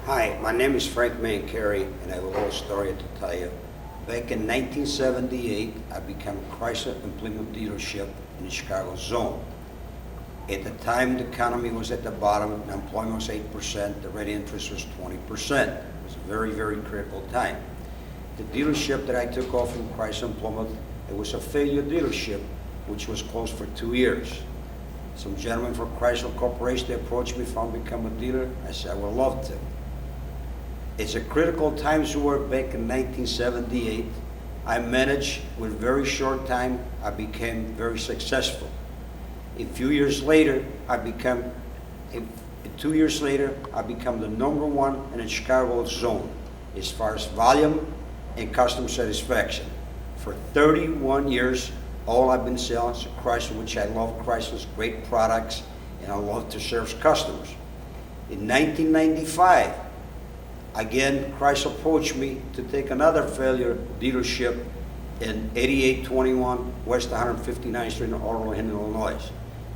Hi, my name is Frank Mancari, and I have a little story to tell you. Back in 1978, I became Chrysler and Plymouth dealership in the Chicago zone. At the time, the economy was at the bottom, unemployment was 8%, the rate interest was 20%. It was a very, very critical time. The dealership that I took off from Chrysler and Plymouth, it was a failure dealership, which was closed for 2 years. Some gentlemen from Chrysler Corporation, they approached me if I would become a dealer. I said, I would love to. It's a critical times we were back in 1978. I managed with very short time, I became very successful. A few years later, I become the number one in the Chicago zone as far as volume and customer satisfaction. For 31 years, all I've been selling is Chrysler, which I love Chrysler's great products, and I love to serve customers. In 1995, again, Chrysler approached me to take another failure dealership in 8821 West 159th Street in Orland, Illinois.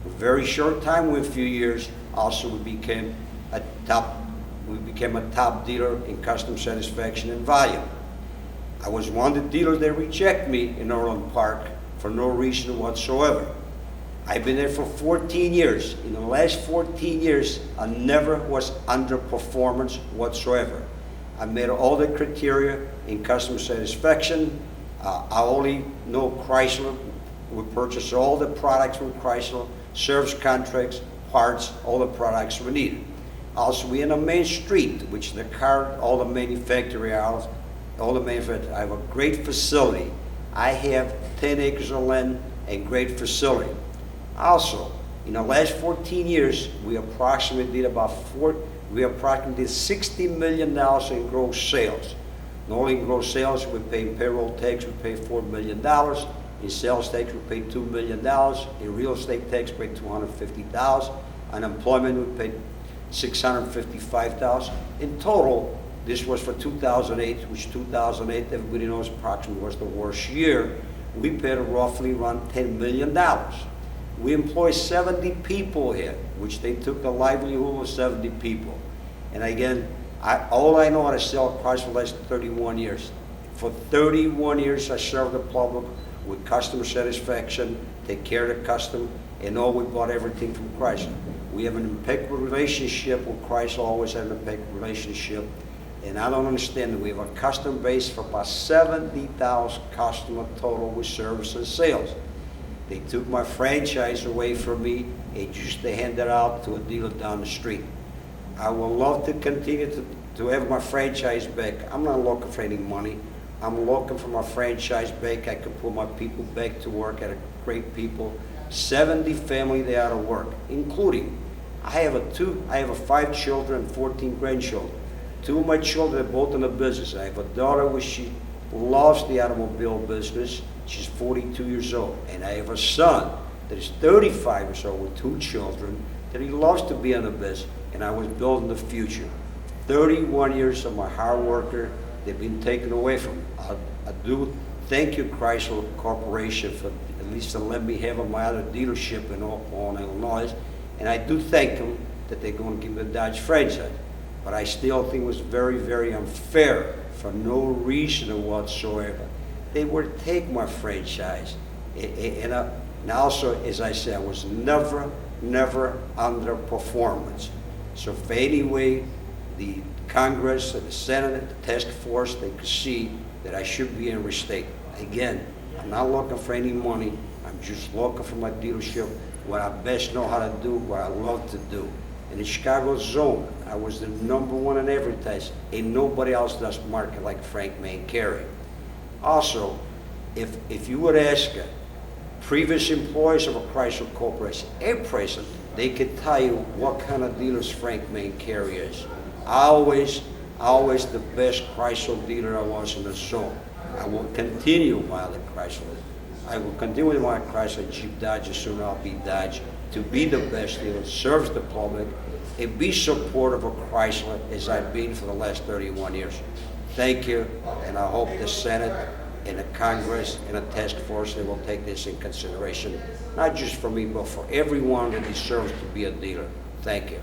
A very short time, with a few years, also we became a top dealer in customer satisfaction and volume. I was one of the dealers that reject me in Orland Park for no reason whatsoever. I've been there for 14 years. In the last 14 years, I never was underperformance whatsoever. I met all the criteria in customer satisfaction. I only know Chrysler. We purchase all the products from Chrysler, service contracts, parts, all the products we need. Also, we're in a main street, which the car, all the manufacturing hours, I have a great facility. I have 10 acres of land and great facility. Also, in the last 14 years, we approximately did $60 million in gross sales. Not only in gross sales, we pay payroll tax, we pay $4 million. In sales tax, we pay $2 million. In real estate tax, we pay $250,000. Unemployment, we pay $655,000. In total, this was for 2008, which 2008, everybody knows approximately was the worst year. We paid roughly around $10 million. We employ 70 people here, which they took the livelihood of 70 people. And again, all I know how to sell Chrysler for the last 31 years. For 31 years, I served the public with customer satisfaction, take care of the customer, and we bought everything from Chrysler. We have an impeccable relationship with Chrysler, always had an impeccable relationship. And I don't understand that we have a customer base for about 70,000 customers total with service and sales. They took my franchise away from me and just to hand it out to a dealer down the street. I would love to continue to have my franchise back. I'm not looking for any money. I'm looking for my franchise back. I can put my people back to work at a great people. 70 family they out of work, including I have 5 children and 14 grandchildren. 2 of my children are both in the business. I have a daughter which she loves the automobile business. She's 42 years old. And I have a son that is 35 years old with 2 children that he loves to be in the business. And I was building the future. 31 years of my hard worker, they've been taken away from me. I do thank you, Chrysler Corporation, for at least to let me have my other dealership in Illinois. And I do thank them that they're going to give me the Dodge franchise. But I still think it was very, very unfair for no reason whatsoever. They would take my franchise. And also, as I said, I was never under performance. So for any way, the Congress, the Senate, the task force, they could see that I should be in restate. Again, I'm not looking for any money. I'm just looking for my dealership, what I best know how to do, what I love to do. In the Chicago zone, I was the number one in advertising. Ain't nobody else does market like Frank Mancari. Also, if you would ask previous employees of a Chrysler Corporation, at present, they could tell you what kind of dealers Frank Mancari is. Always the best Chrysler dealer I was in the zone. I will continue while the Chrysler. I will continue my Chrysler Jeep Dodge as soon as I'll be Dodge to be the best dealer, serve the public, and be supportive of Chrysler as I've been for the last 31 years. Thank you, and I hope the Senate and the Congress and the task force, they will take this in consideration, not just for me, but for everyone that deserves to be a dealer. Thank you.